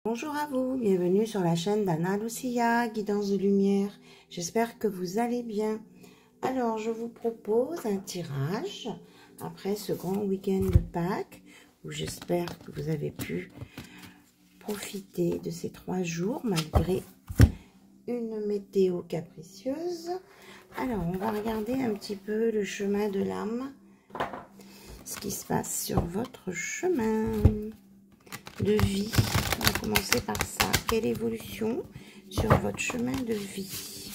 Bonjour à vous, bienvenue sur la chaîne d'Anna Lucia, Guidance de Lumière. J'espère que vous allez bien. Alors, je vous propose un tirage après ce grand week-end de Pâques, où j'espère que vous avez pu profiter de ces 3 jours, malgré une météo capricieuse. Alors, on va regarder un petit peu le chemin de l'âme, ce qui se passe sur votre chemin de vie. On va commencer par ça. Quelle évolution sur votre chemin de vie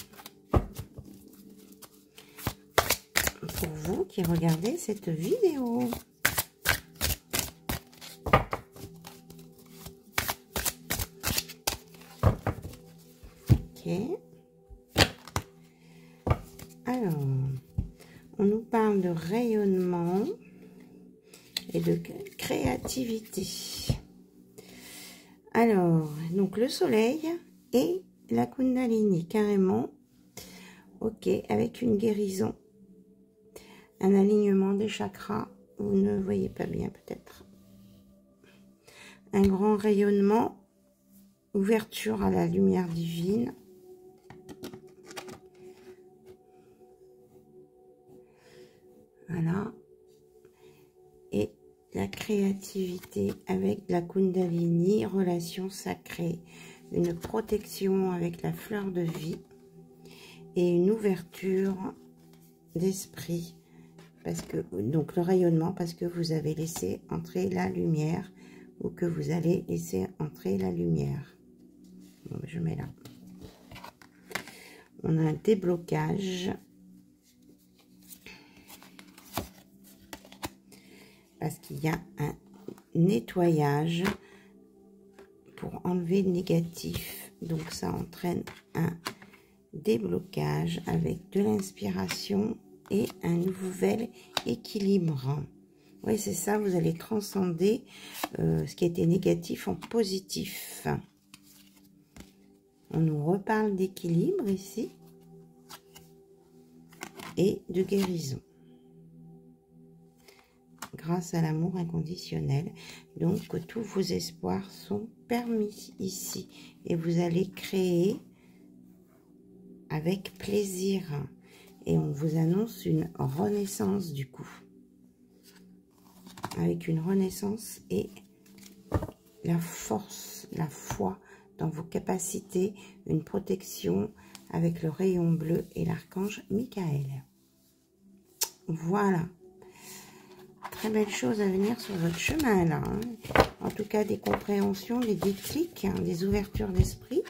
pour vous qui regardez cette vidéo? Ok. Alors, on nous parle de rayonnement et de créativité. Alors, donc le soleil et la Kundalini, carrément. Ok, avec une guérison. Un alignement des chakras. Vous ne voyez pas bien peut-être. Un grand rayonnement. Ouverture à la lumière divine. Voilà. Et la créativité avec la Kundalini, relation sacrée, une protection avec la fleur de vie et une ouverture d'esprit, parce que donc le rayonnement, parce que vous avez laissé entrer la lumière ou que vous allez laisser entrer la lumière. Bon, je mets là. On a un déblocage. Parce qu'il y a un nettoyage pour enlever le négatif. Donc ça entraîne un déblocage avec de l'inspiration et un nouvel équilibre. Oui, c'est ça, vous allez transcender ce qui était négatif en positif. On nous reparle d'équilibre ici et de guérison. Grâce à l'amour inconditionnel. Donc, tous vos espoirs sont permis ici. Et vous allez créer avec plaisir. Et on vous annonce une renaissance du coup. Avec une renaissance et la force, la foi dans vos capacités. Une protection avec le rayon bleu et l'archange Michael. Voilà. Très belle chose à venir sur votre chemin là. Hein. En tout cas, des compréhensions, des déclics, hein, des ouvertures d'esprit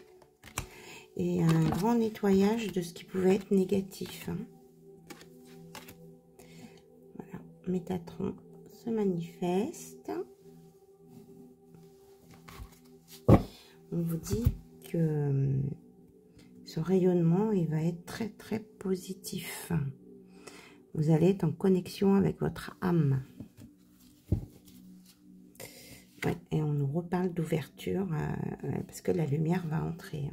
et un grand nettoyage de ce qui pouvait être négatif. Hein. Voilà, Métatron se manifeste. On vous dit que ce rayonnement, il va être très très positif. Vous allez être en connexion avec votre âme. Ouais, et on nous reparle d'ouverture parce que la lumière va entrer.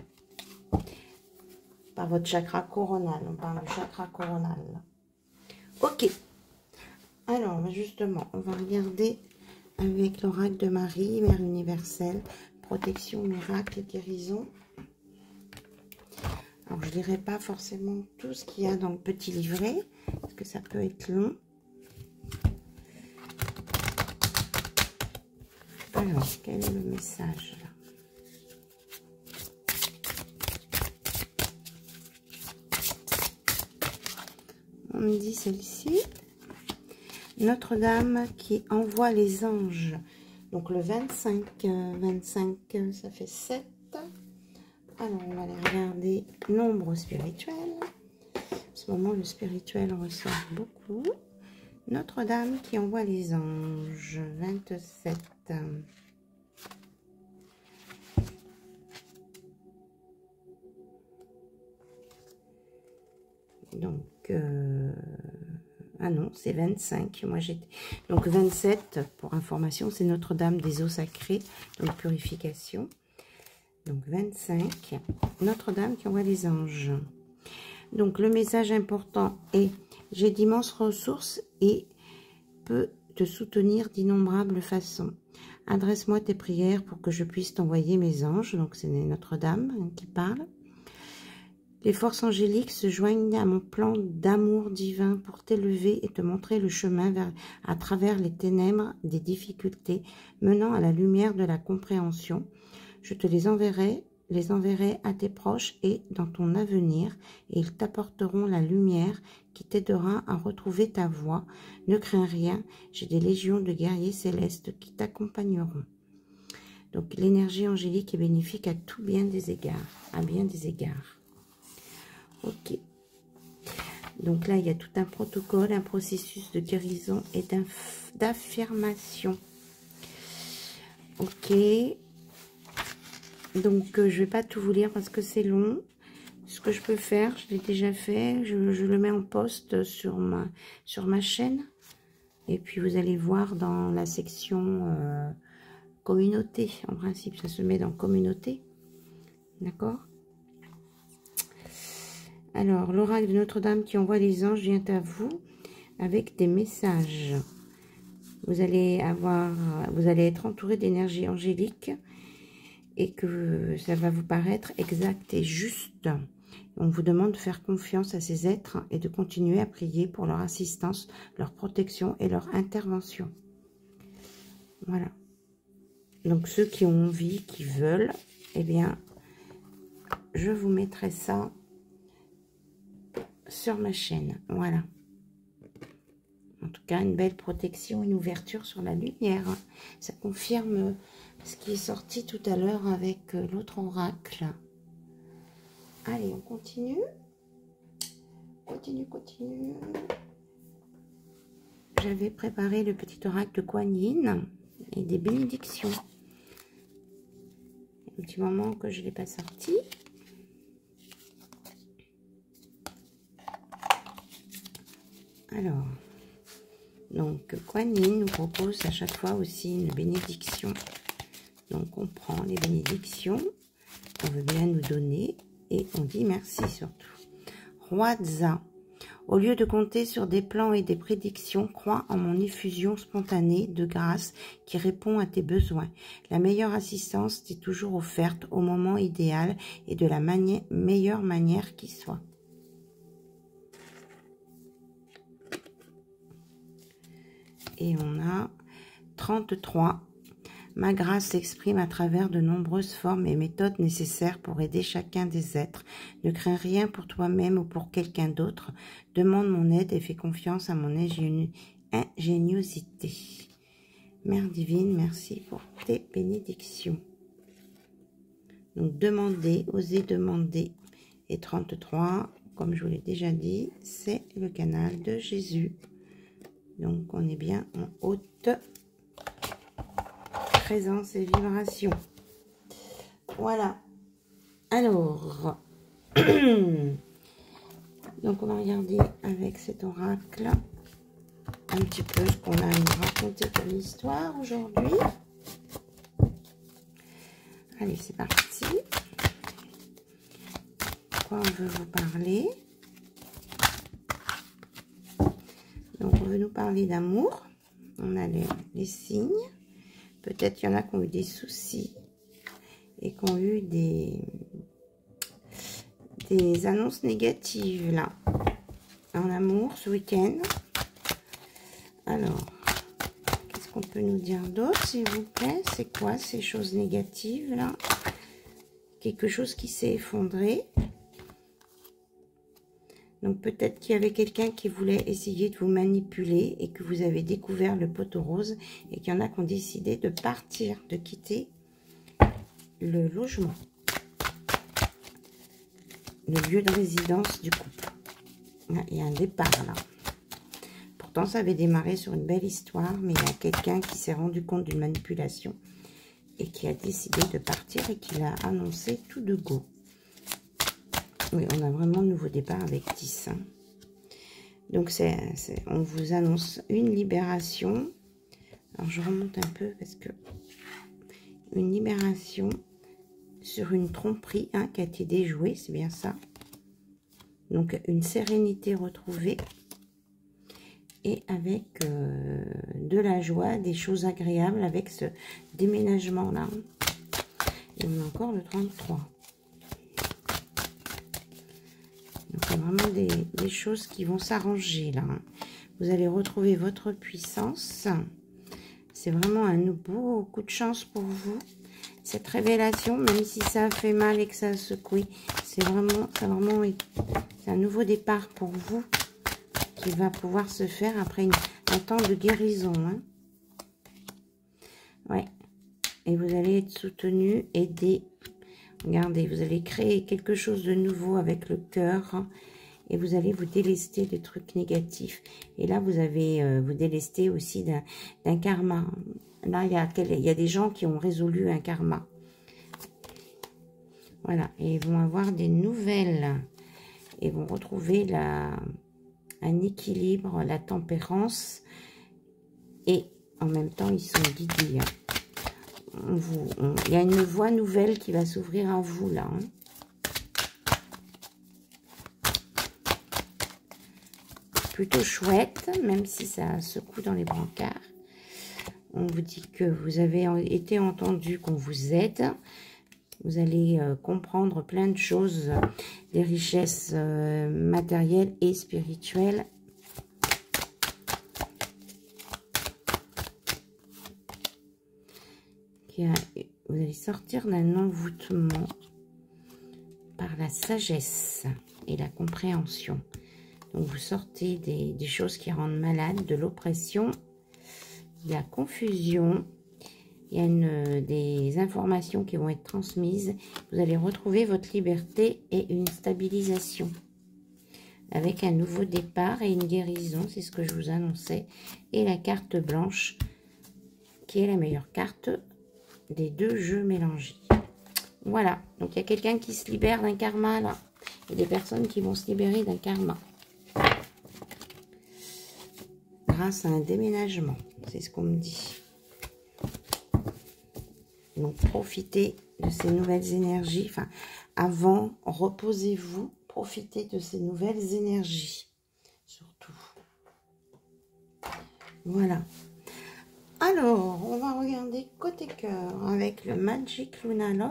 Par votre chakra coronal. On parle du chakra coronal. Ok. Alors, justement, on va regarder avec l'oracle de Marie, Mère universelle, protection, miracle et guérison. Alors, je ne dirai pas forcément tout ce qu'il y a dans le petit livret, parce que ça peut être long. Alors, quel est le message là? On me dit celle-ci. Notre-Dame qui envoie les anges. Donc, le 25, 25, ça fait 7. Alors, on va aller regarder nombre spirituel. En ce moment, le spirituel ressort beaucoup. Notre-Dame qui envoie les anges. 27. Donc, ah non, c'est 25. Moi, j'étais... Donc, 27, pour information, c'est Notre-Dame des eaux sacrées. Donc, purification. Donc 25, Notre-Dame qui envoie les anges. Donc le message important est: j'ai d'immenses ressources et peux te soutenir d'innombrables façons. Adresse-moi tes prières pour que je puisse t'envoyer mes anges. Donc, c'est Notre-Dame qui parle. Les forces angéliques se joignent à mon plan d'amour divin pour t'élever et te montrer le chemin à travers les ténèbres des difficultés menant à la lumière de la compréhension. Je te les enverrai à tes proches et dans ton avenir, et ils t'apporteront la lumière qui t'aidera à retrouver ta voie. Ne crains rien, j'ai des légions de guerriers célestes qui t'accompagneront. Donc l'énergie angélique est bénéfique à tout bien des égards, à bien des égards. Ok. Donc là, il y a tout un protocole, un processus de guérison et d'affirmation. Ok. Donc, je ne vais pas tout vous lire parce que c'est long. Ce que je peux faire, je l'ai déjà fait. Je le mets en post sur ma chaîne. Et puis, vous allez voir dans la section communauté. En principe, ça se met dans communauté. D'accord? Alors, l'oracle de Notre-Dame qui envoie les anges vient à vous avec des messages. Vous allez être entouré d'énergie angélique et que ça va vous paraître exact et juste. On vous demande de faire confiance à ces êtres et de continuer à prier pour leur assistance, leur protection et leur intervention. Voilà. Donc ceux qui ont envie, qui veulent, eh bien, je vous mettrai ça sur ma chaîne. Voilà. En tout cas, une belle protection, une ouverture sur la lumière. Ça confirme ce qui est sorti tout à l'heure avec l'autre oracle. Allez, on continue. Continue. J'avais préparé le petit oracle de Kuan Yin et des bénédictions. Un petit moment que je ne l'ai pas sorti. Alors, donc Kuan Yin nous propose à chaque fois aussi une bénédiction. Donc on prend les bénédictions qu'on veut bien nous donner et on dit merci surtout. Roi Tza, au lieu de compter sur des plans et des prédictions, crois en mon effusion spontanée de grâce qui répond à tes besoins. La meilleure assistance t'est toujours offerte au moment idéal et de la meilleure manière qui soit. Et on a 33. Ma grâce s'exprime à travers de nombreuses formes et méthodes nécessaires pour aider chacun des êtres. Ne crains rien pour toi-même ou pour quelqu'un d'autre. Demande mon aide et fais confiance à mon ingéniosité. Mère divine, merci pour tes bénédictions. Donc, demandez, osez demander. Et 33, comme je vous l'ai déjà dit, c'est le canal de Jésus. Donc, on est bien en haute présence et vibration. Voilà. Alors, donc on va regarder avec cet oracle un petit peu ce qu'on a à nous raconter comme histoire aujourd'hui. Allez, c'est parti. Quoi on veut vous parler? Donc, on veut nous parler d'amour. On a les signes. Peut-être qu'il y en a qui ont eu des soucis et qui ont eu des annonces négatives, là, en amour, ce week-end. Alors, qu'est-ce qu'on peut nous dire d'autre, s'il vous plaît? C'est quoi ces choses négatives, là? Quelque chose qui s'est effondré. Donc, peut-être qu'il y avait quelqu'un qui voulait essayer de vous manipuler et que vous avez découvert le poteau rose et qu'il y en a qui ont décidé de partir, de quitter le logement, le lieu de résidence du couple. Il y a un départ, là. Pourtant, ça avait démarré sur une belle histoire, mais il y a quelqu'un qui s'est rendu compte d'une manipulation et qui a décidé de partir et qui l'a annoncé tout de go. Oui, on a vraiment un nouveau départ avec 10. Hein. Donc, on vous annonce une libération. Alors, je remonte un peu parce que... Une libération sur une tromperie hein, qui a été déjouée, c'est bien ça. Donc, une sérénité retrouvée. et avec de la joie, des choses agréables avec ce déménagement-là. Et on a encore le 33. Donc, il y a vraiment des choses qui vont s'arranger là. Vous allez retrouver votre puissance. C'est vraiment un beau coup de chance pour vous. Cette révélation, même si ça fait mal et que ça a secoué, c'est vraiment un nouveau départ pour vous qui va pouvoir se faire après un temps de guérison. Hein. Ouais. Et vous allez être soutenu, aidé. Regardez, vous allez créer quelque chose de nouveau avec le cœur. Et vous allez vous délester des trucs négatifs. Et là, vous avez vous délester aussi d'un karma. Là, il y a des gens qui ont résolu un karma. Voilà. Et ils vont avoir des nouvelles. Et vont retrouver un équilibre, la tempérance. Et en même temps, ils sont guidés. Il y a une voie nouvelle qui va s'ouvrir à vous, là. Hein. Plutôt chouette, même si ça secoue dans les brancards. On vous dit que vous avez été entendu, qu'on vous aide. Vous allez comprendre plein de choses, des richesses matérielles et spirituelles. Vous allez sortir d'un envoûtement par la sagesse et la compréhension. Donc, vous sortez des choses qui rendent malade, de l'oppression, de la confusion. Il y a des informations qui vont être transmises. Vous allez retrouver votre liberté et une stabilisation. Avec un nouveau départ et une guérison, c'est ce que je vous annonçais. Et la carte blanche, qui est la meilleure carte des deux jeux mélangés. Voilà, donc il y a quelqu'un qui se libère d'un karma là. Il y a des personnes qui vont se libérer d'un karma. Grâce à un déménagement, c'est ce qu'on me dit. Donc profitez de ces nouvelles énergies. Enfin, avant, reposez-vous, profitez de ces nouvelles énergies. Surtout. Voilà. Alors, on va regarder côté cœur avec le Magic Luna Love.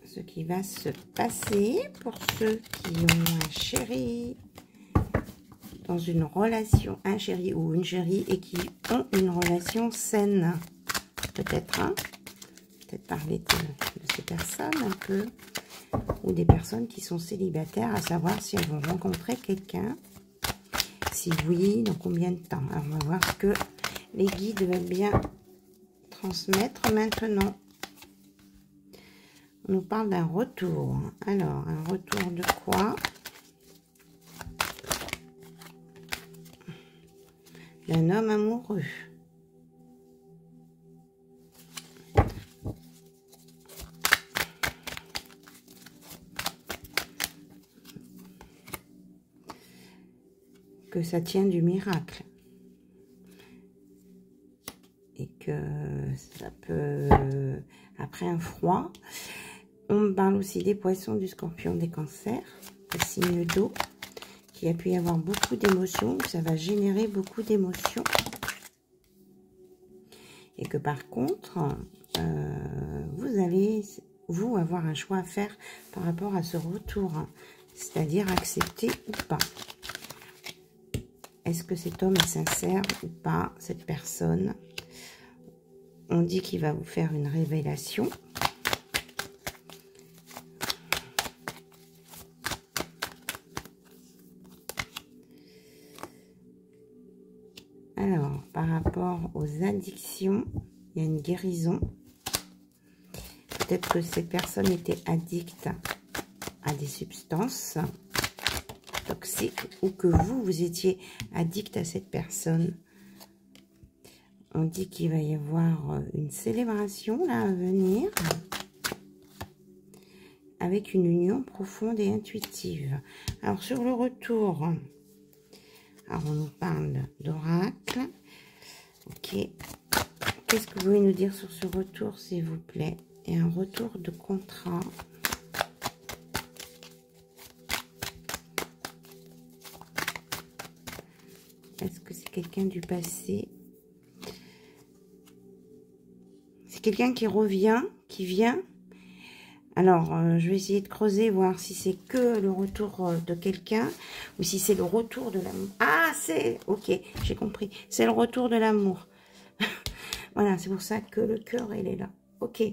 Ce qui va se passer pour ceux qui ont un chéri dans une relation, un chéri ou une chérie et qui ont une relation saine. Peut-être, hein? Peut-être parler de ces personnes un peu. Ou des personnes qui sont célibataires, à savoir si elles vont rencontrer quelqu'un. Si oui, dans combien de temps. Alors, on va voir ce que les guides veulent bien transmettre maintenant. On nous parle d'un retour. Alors, un retour de quoi? D'un homme amoureux. Que ça tient du miracle. Et que ça peut... après un froid... On me parle aussi des poissons, du scorpion, des cancers, des signes d'eau, qu'il a pu y avoir beaucoup d'émotions, que ça va générer beaucoup d'émotions. Et que par contre, vous allez, vous, avoir un choix à faire par rapport à ce retour. C'est-à-dire accepter ou pas. Est-ce que cet homme est sincère ou pas, cette personne? On dit qu'il va vous faire une révélation. Alors, par rapport aux addictions, il y a une guérison. Peut-être que cette personne était addicte à des substances toxiques ou que vous étiez addict à cette personne. On dit qu'il va y avoir une célébration là à venir avec une union profonde et intuitive. Alors, sur le retour... Alors, on nous parle d'oracle. Ok. Qu'est-ce que vous pouvez nous dire sur ce retour, s'il vous plaît? Et un retour de contrat. quelqu'un du passé. C'est quelqu'un qui revient, qui vient. Alors, je vais essayer de creuser, voir si c'est que le retour de quelqu'un ou si c'est le retour de l'amour. Ah, c'est... Ok, j'ai compris. C'est le retour de l'amour. Voilà, c'est pour ça que le cœur, il est là. Ok,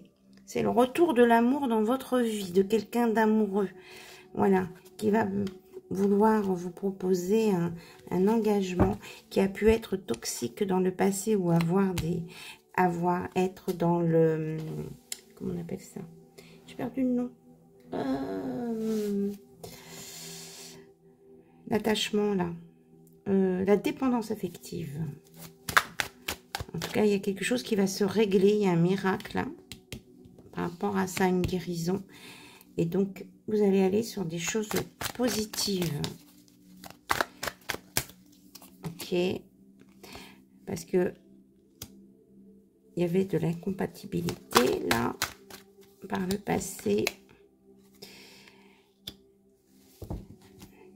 c'est le retour de l'amour dans votre vie, de quelqu'un d'amoureux. Voilà, qui va vouloir vous proposer un engagement qui a pu être toxique dans le passé ou être dans le... Comment on appelle ça? J'ai perdu le nom. L'attachement, là. La dépendance affective. En tout cas, il y a quelque chose qui va se régler. Il y a un miracle, là. Par rapport à ça, une guérison. Et donc, vous allez aller sur des choses positives. Ok. Parce que il y avait de l'incompatibilité, là. Par le passé,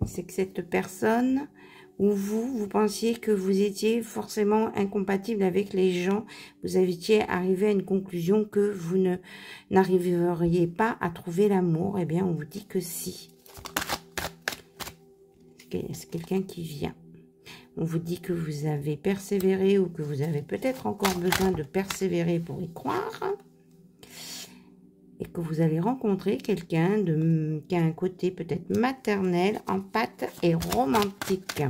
c'est que cette personne ou vous pensiez que vous étiez forcément incompatible avec les gens, vous aviez arrivé à une conclusion que vous n'arriveriez pas à trouver l'amour. Eh bien, on vous dit que si. C'est quelqu'un qui vient. On vous dit que vous avez persévéré ou que vous avez peut-être encore besoin de persévérer pour y croire. Et que vous allez rencontrer quelqu'un qui a un côté peut-être maternel, empathique et romantique.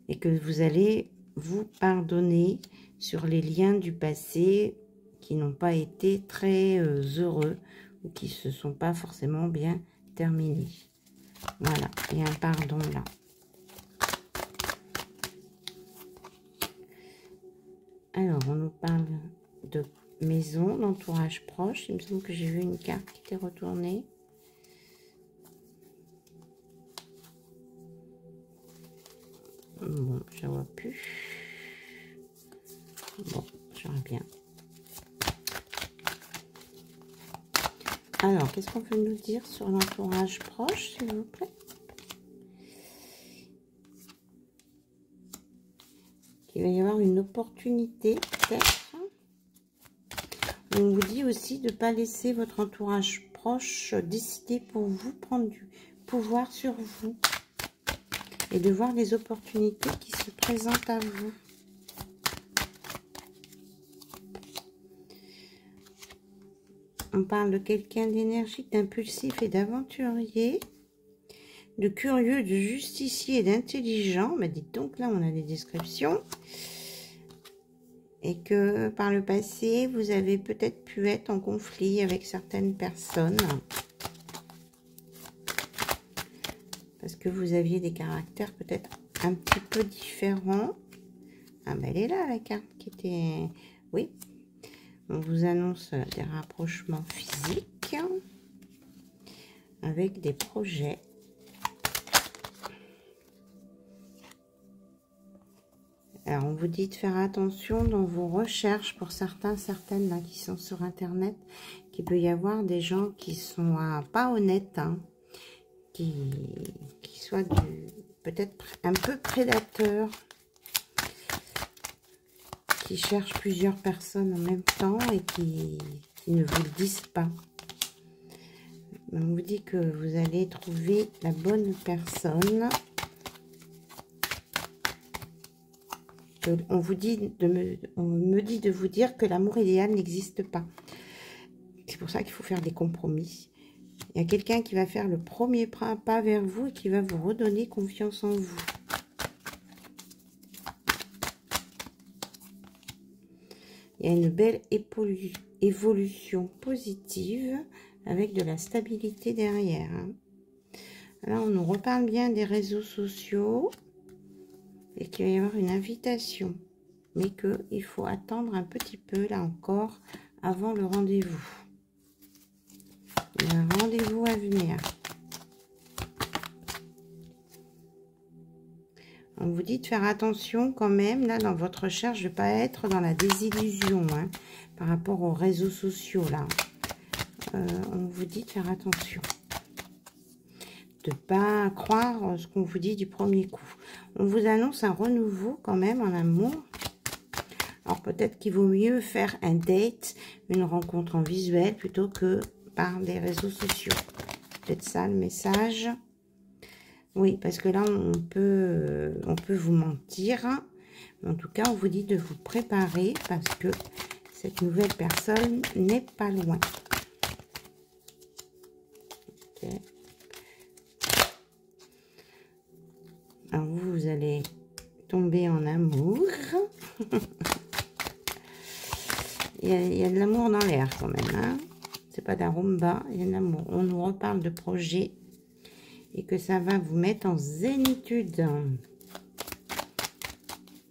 Et que vous allez vous pardonner sur les liens du passé qui n'ont pas été très heureux ou qui ne se sont pas forcément bien terminés. Voilà, il y a un pardon là. Alors, on nous parle de maison, d'entourage proche. Il me semble que j'ai vu une carte qui était retournée. Bon, je la vois plus. Bon, j'aurais bien. Alors, qu'est-ce qu'on peut nous dire sur l'entourage proche, s'il vous plaît? Il va y avoir une opportunité, peut-être. On vous dit aussi de ne pas laisser votre entourage proche décider pour vous, prendre du pouvoir sur vous. Et de voir les opportunités qui se présentent à vous. On parle de quelqu'un d'énergique, d'impulsif et d'aventurier. De curieux, de justicier et d'intelligent. Mais dites donc, là, on a des descriptions. Et que par le passé, vous avez peut-être pu être en conflit avec certaines personnes. Parce que vous aviez des caractères peut-être un petit peu différents. Ah ben elle est là, la carte qui était... Oui. On vous annonce des rapprochements physiques. Avec des projets. Alors, on vous dit de faire attention dans vos recherches pour certaines là, qui sont sur Internet, qu'il peut y avoir des gens qui sont pas honnêtes, hein, qui soient peut-être un peu prédateurs, qui cherchent plusieurs personnes en même temps et qui ne vous le disent pas. On vous dit que vous allez trouver la bonne personne. On me dit de vous dire que l'amour idéal n'existe pas. C'est pour ça qu'il faut faire des compromis. Il y a quelqu'un qui va faire le premier pas vers vous et qui va vous redonner confiance en vous. Il y a une belle évolution positive avec de la stabilité derrière. Là, on nous reparle bien des réseaux sociaux. Et qu'il va y avoir une invitation, mais qu'il faut attendre un petit peu, là encore, avant le rendez-vous. Il y a un rendez-vous à venir. On vous dit de faire attention quand même, là, dans votre recherche, de ne pas être dans la désillusion, hein, par rapport aux réseaux sociaux, là. On vous dit de faire attention. De ne pas croire ce qu'on vous dit du premier coup. On vous annonce un renouveau quand même en amour. Alors peut-être qu'il vaut mieux faire un date, une rencontre en visuel plutôt que par des réseaux sociaux. Peut-être ça le message. Oui, parce que là on peut vous mentir. En tout cas, on vous dit de vous préparer parce que cette nouvelle personne n'est pas loin. Ok. Alors vous allez tomber en amour. il y a de l'amour dans l'air quand même. Hein, c'est pas d'aromba, il y a de l'amour. On nous reparle de projet et que ça va vous mettre en zénitude.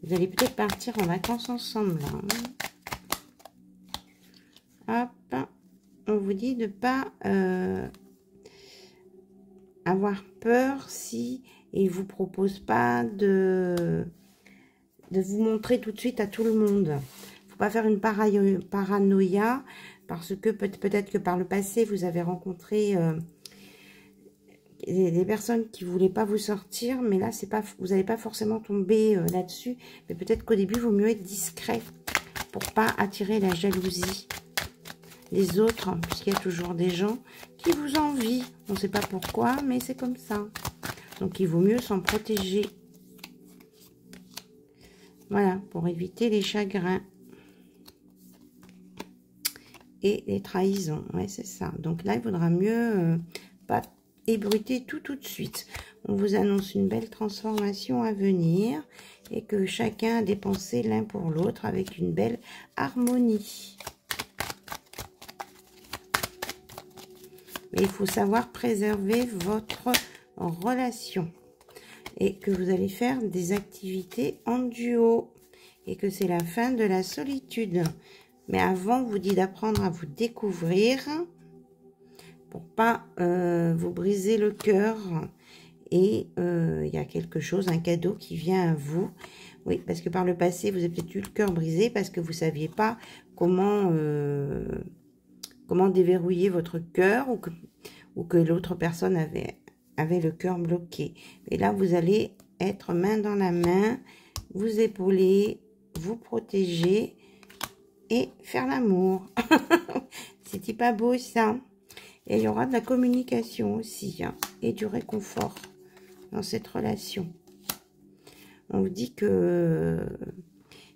Vous allez peut-être partir en vacances ensemble. Hop, on vous dit de ne pas avoir peur si il ne vous propose pas de vous montrer tout de suite à tout le monde. Il ne faut pas faire une paranoïa parce que peut-être que par le passé, vous avez rencontré des personnes qui ne voulaient pas vous sortir, mais là, c'est pas, vous n'allez pas forcément tomber là-dessus. Mais peut-être qu'au début, il vaut mieux être discret pour ne pas attirer la jalousie des autres, hein, puisqu'il y a toujours des gens qui vous envient. On ne sait pas pourquoi, mais c'est comme ça. Donc, il vaut mieux s'en protéger. Voilà, pour éviter les chagrins. Et les trahisons. Ouais, c'est ça. Donc là, il vaudra mieux pas ébruiter tout de suite. On vous annonce une belle transformation à venir et que chacun a dépensé l'un pour l'autre avec une belle harmonie. Mais il faut savoir préserver votre relation et que vous allez faire des activités en duo et que c'est la fin de la solitude. Mais avant, on vous dit d'apprendre à vous découvrir pour pas vous briser le cœur. Et il y a quelque chose, un cadeau qui vient à vous. Oui, parce que par le passé, vous avez peut-être eu le cœur brisé parce que vous ne saviez pas comment déverrouiller votre cœur ou que l'autre personne avait le cœur bloqué. Et là, vous allez être main dans la main, vous épauler, vous protéger et faire l'amour. C'était pas beau ça? Et il y aura de la communication aussi, hein, et du réconfort dans cette relation. On vous dit que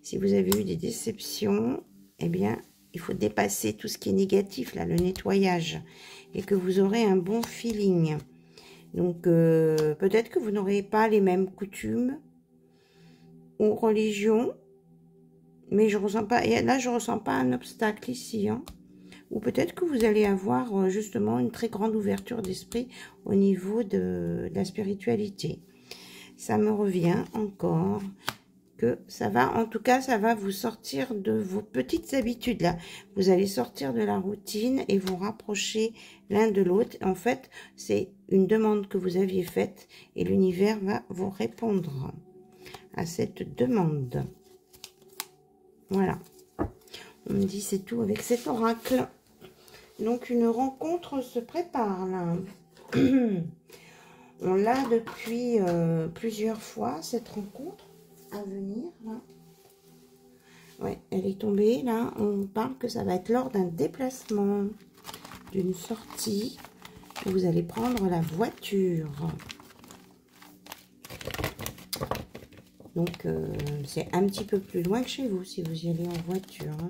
si vous avez eu des déceptions, eh bien, il faut dépasser tout ce qui est négatif, là, le nettoyage, et que vous aurez un bon feeling. Donc, peut-être que vous n'aurez pas les mêmes coutumes ou religions, mais je ressens pas, et là, je ressens pas un obstacle ici, hein. Ou peut-être que vous allez avoir justement une très grande ouverture d'esprit au niveau de la spiritualité. Ça me revient encore que ça va, en tout cas, ça va vous sortir de vos petites habitudes là. Vous allez sortir de la routine et vous rapprocher l'un de l'autre. En fait, c'est une demande que vous aviez faite et l'univers va vous répondre à cette demande. Voilà. On me dit c'est tout avec cet oracle. Donc, une rencontre se prépare, là. On l'a depuis plusieurs fois, cette rencontre à venir, là. Ouais, elle est tombée, là. On parle que ça va être lors d'un déplacement, d'une sortie. Vous allez prendre la voiture. Donc, c'est un petit peu plus loin que chez vous, si vous y allez en voiture, hein.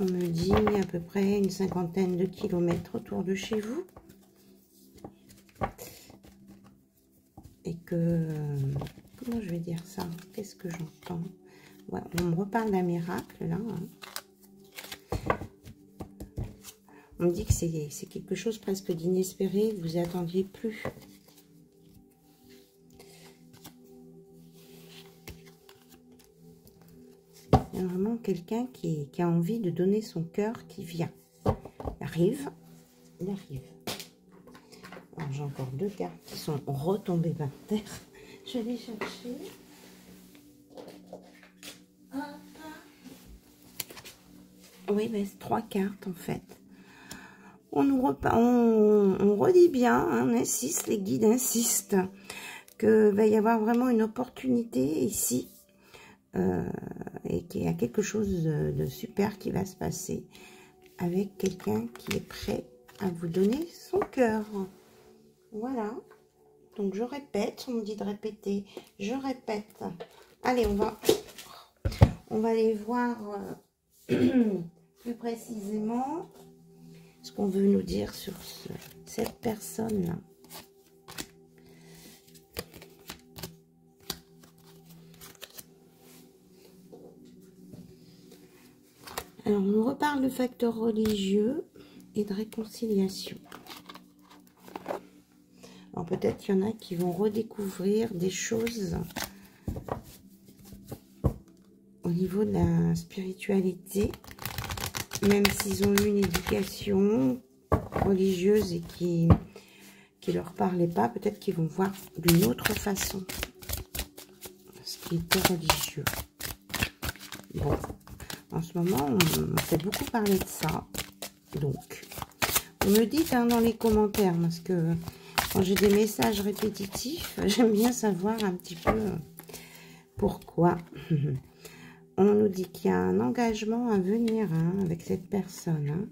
On me dit à peu près une 50aine de kilomètres autour de chez vous. Et que... comment je vais dire ça? Qu'est-ce que j'entends? Ouais, on me reparle d'un miracle, là. Hein. On me dit que c'est quelque chose presque d'inespéré, que vous n'y attendiez plus. Il y a vraiment quelqu'un qui a envie de donner son cœur qui vient. Il arrive. Alors, j'ai encore deux cartes qui sont retombées par terre. Je vais les chercher. Hop. Oui, mais c'est trois cartes en fait. On redit bien, hein, on insiste, les guides insistent, qu'il va y avoir vraiment une opportunité ici. Et qu'il y a quelque chose de super qui va se passer avec quelqu'un qui est prêt à vous donner son cœur. Voilà. Donc, je répète. On me dit de répéter. Je répète. Allez, on va aller voir plus précisément ce qu'on veut nous dire sur cette personne-là. Alors, on nous reparle de facteurs religieux et de réconciliation. Alors, peut-être qu'il y en a qui vont redécouvrir des choses au niveau de la spiritualité, même s'ils ont eu une éducation religieuse et qui leur parlait pas, peut-être qu'ils vont voir d'une autre façon ce qui était religieux. Bon, en ce moment, on fait beaucoup parler de ça. Donc, vous me dites hein, dans les commentaires, parce que quand j'ai des messages répétitifs, j'aime bien savoir un petit peu pourquoi. On nous dit qu'il y a un engagement à venir hein, avec cette personne. Hein,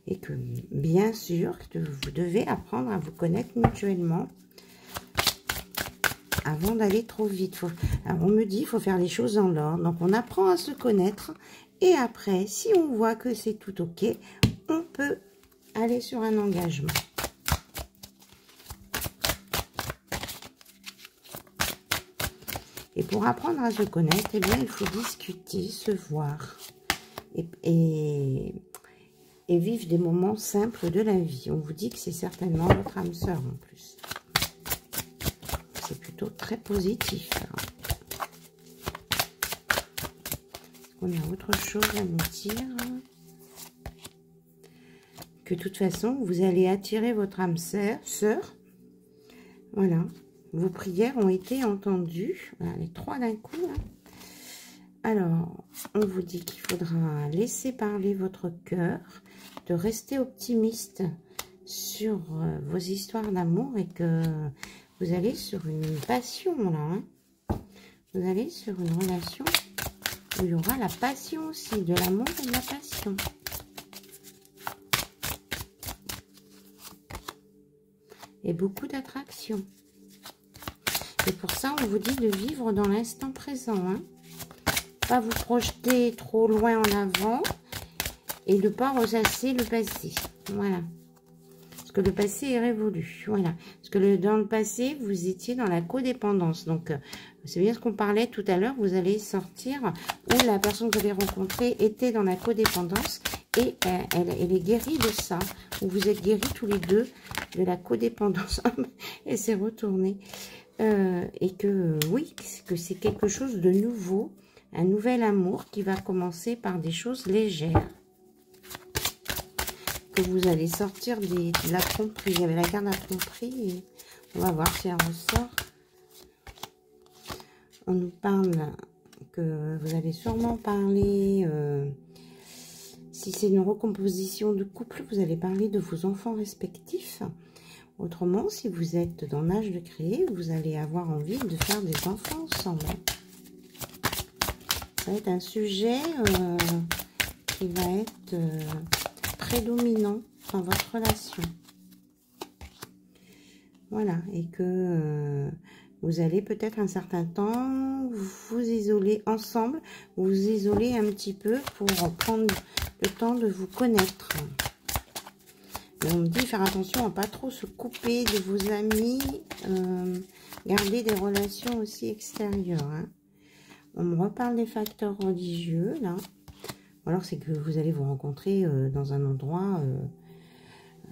et que, bien sûr, vous devez apprendre à vous connaître mutuellement avant d'aller trop vite. Alors, on me dit qu'il faut faire les choses en l'ordre. Donc, on apprend à se connaître. Et après, si on voit que c'est tout OK, on peut aller sur un engagement. Et pour apprendre à se connaître, eh bien, il faut discuter, se voir et vivre des moments simples de la vie. On vous dit que c'est certainement votre âme sœur en plus. C'est plutôt très positif. Est-ce qu'on a autre chose à nous dire? Que de toute façon, vous allez attirer votre âme sœur. Voilà. Vos prières ont été entendues. Voilà, les trois d'un coup. Hein. Alors, on vous dit qu'il faudra laisser parler votre cœur, de rester optimiste sur vos histoires d'amour et que vous allez sur une passion, là. Hein. Vous allez sur une relation où il y aura la passion aussi, de l'amour et de la passion. Et beaucoup d'attraction. Et pour ça, on vous dit de vivre dans l'instant présent. Hein. Pas vous projeter trop loin en avant et de ne pas ressasser le passé. Voilà. Parce que le passé est révolu. Voilà. Parce que dans le passé, vous étiez dans la codépendance. Donc, c'est bien ce qu'on parlait tout à l'heure. Vous allez sortir où la personne que vous avez rencontrée était dans la codépendance et elle est guérie de ça. Où vous êtes guéris tous les deux de la codépendance. Et c'est retourné. Et que oui, que c'est quelque chose de nouveau, un nouvel amour qui va commencer par des choses légères. Que vous allez sortir de la tromperie. Il y avait la carte de la tromperie et on va voir si elle ressort. On nous parle que vous allez sûrement parler, si c'est une recomposition de couple, vous allez parler de vos enfants respectifs. Autrement, si vous êtes dans l'âge de créer, vous allez avoir envie de faire des enfants ensemble. Ça va être un sujet qui va être prédominant dans votre relation. Voilà, et que vous allez peut-être un certain temps vous isoler ensemble, vous isoler un petit peu pour prendre le temps de vous connaître. Mais on me dit faire attention à pas trop se couper de vos amis, garder des relations aussi extérieures. Hein. On me reparle des facteurs religieux, là. Ou alors c'est que vous allez vous rencontrer dans un endroit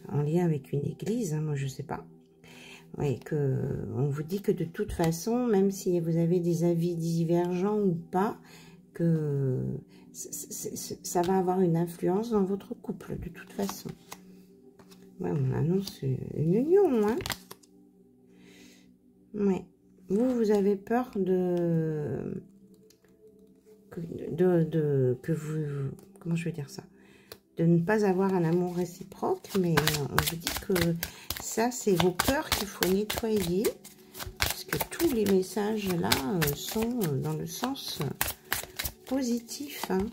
en lien avec une église, hein, moi je sais pas. Oui, on vous dit que de toute façon, même si vous avez des avis divergents ou pas, que ça va avoir une influence dans votre couple, de toute façon. Ouais, on annonce une union, hein. Ouais. Vous avez peur que vous... Comment je vais dire ça? De ne pas avoir un amour réciproque, mais on vous dit que ça, c'est vos peurs qu'il faut nettoyer. Parce que tout tous les messages là sont dans le sens positif. Hein.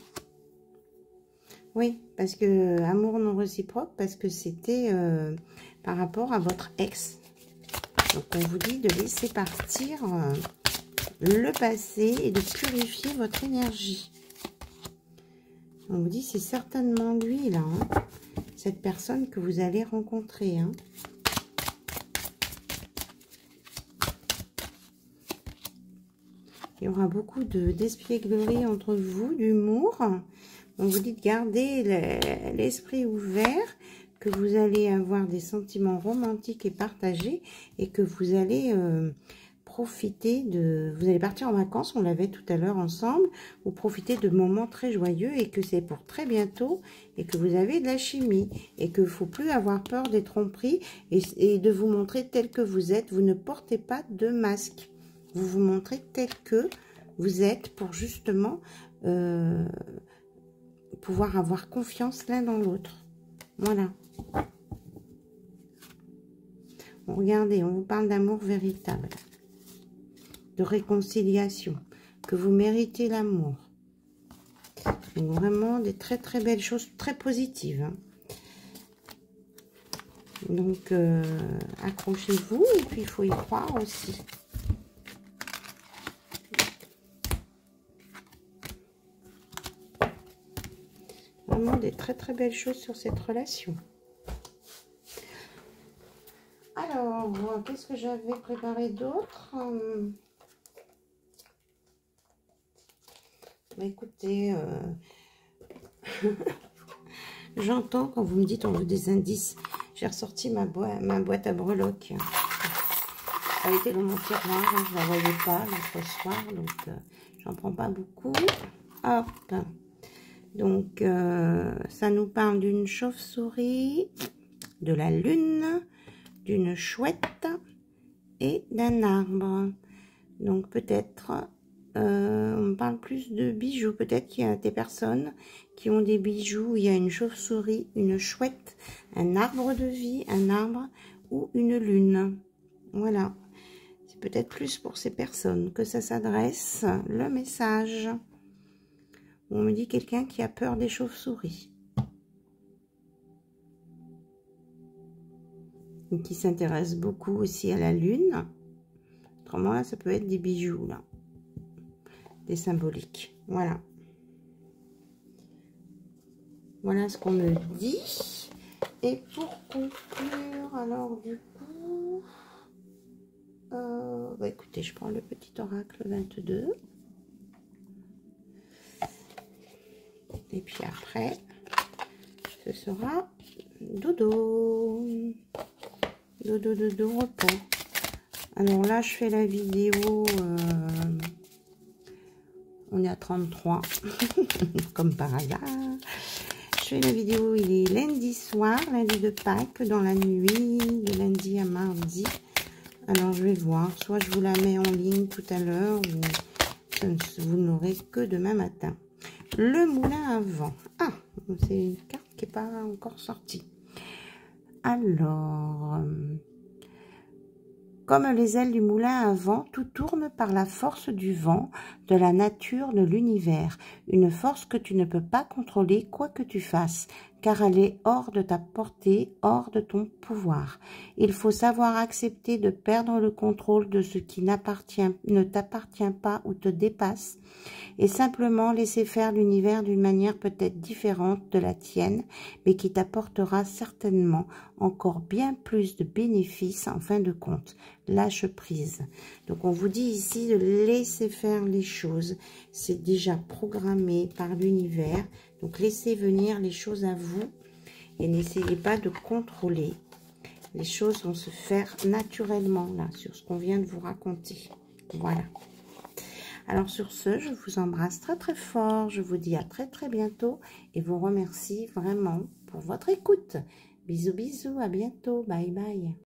Oui, parce que amour non réciproque, parce que c'était par rapport à votre ex. Donc on vous dit de laisser partir le passé et de purifier votre énergie. On vous dit c'est certainement lui là, hein, cette personne que vous allez rencontrer. Hein. Il y aura beaucoup d'espièglerie entre vous, d'humour. On vous dit de garder l'esprit ouvert, que vous allez avoir des sentiments romantiques et partagés et que vous allez profiter de... Vous allez partir en vacances, on l'avait tout à l'heure ensemble, ou profiter de moments très joyeux et que c'est pour très bientôt et que vous avez de la chimie et qu'il ne faut plus avoir peur des tromperies et de vous montrer tel que vous êtes. Vous ne portez pas de masque. Vous vous montrez tel que vous êtes pour justement pouvoir avoir confiance l'un dans l'autre. Voilà. Bon, regardez, on vous parle d'amour véritable, de réconciliation, que vous méritez l'amour. Donc vraiment des très très belles choses, très positives. Hein. Donc accrochez-vous et puis il faut y croire aussi. Vraiment des très très belles choses sur cette relation. Alors, qu'est-ce que j'avais préparé d'autre? Bah, écoutez, j'entends quand vous me dites on veut des indices. J'ai ressorti ma boîte à breloques. Elle était dans mon tiroir, hein, je ne la voyais pas l'autre soir, donc j'en prends pas beaucoup. Hop. Donc, ça nous parle d'une chauve-souris, de la lune, d'une chouette et d'un arbre. Donc, peut-être, on parle plus de bijoux. Peut-être qu'il y a des personnes qui ont des bijoux. Il y a une chauve-souris, une chouette, un arbre de vie, un arbre ou une lune. Voilà. C'est peut-être plus pour ces personnes que ça s'adresse, le message. On me dit quelqu'un qui a peur des chauves-souris. Et qui s'intéresse beaucoup aussi à la lune. Autrement, là, ça peut être des bijoux, là. Des symboliques. Voilà. Voilà ce qu'on me dit. Et pour conclure, alors du coup... bah, écoutez, je prends le petit oracle 22. Et puis après, ce sera dodo. Dodo, dodo, repos. Alors là, je fais la vidéo. On est à 33. Comme par hasard. Je fais la vidéo, il est lundi soir, lundi de Pâques, dans la nuit, de lundi à mardi. Alors, je vais voir. Soit je vous la mets en ligne tout à l'heure, ou vous n'aurez que demain matin. Le moulin à vent. Ah, c'est une carte qui n'est pas encore sortie. Alors, comme les ailes du moulin à vent, tout tourne par la force du vent, de la nature, de l'univers. Une force que tu ne peux pas contrôler quoi que tu fasses, car elle est hors de ta portée, hors de ton pouvoir. Il faut savoir accepter de perdre le contrôle de ce qui ne t'appartient pas ou te dépasse, et simplement laisser faire l'univers d'une manière peut-être différente de la tienne, mais qui t'apportera certainement encore bien plus de bénéfices en fin de compte. Lâche prise. Donc on vous dit ici de laisser faire les choses. C'est déjà programmé par l'univers. Donc laissez venir les choses à vous et n'essayez pas de contrôler. Les choses vont se faire naturellement là sur ce qu'on vient de vous raconter. Voilà. Alors sur ce, je vous embrasse très très fort. Je vous dis à très très bientôt et vous remercie vraiment pour votre écoute. Bisous bisous, à bientôt. Bye bye.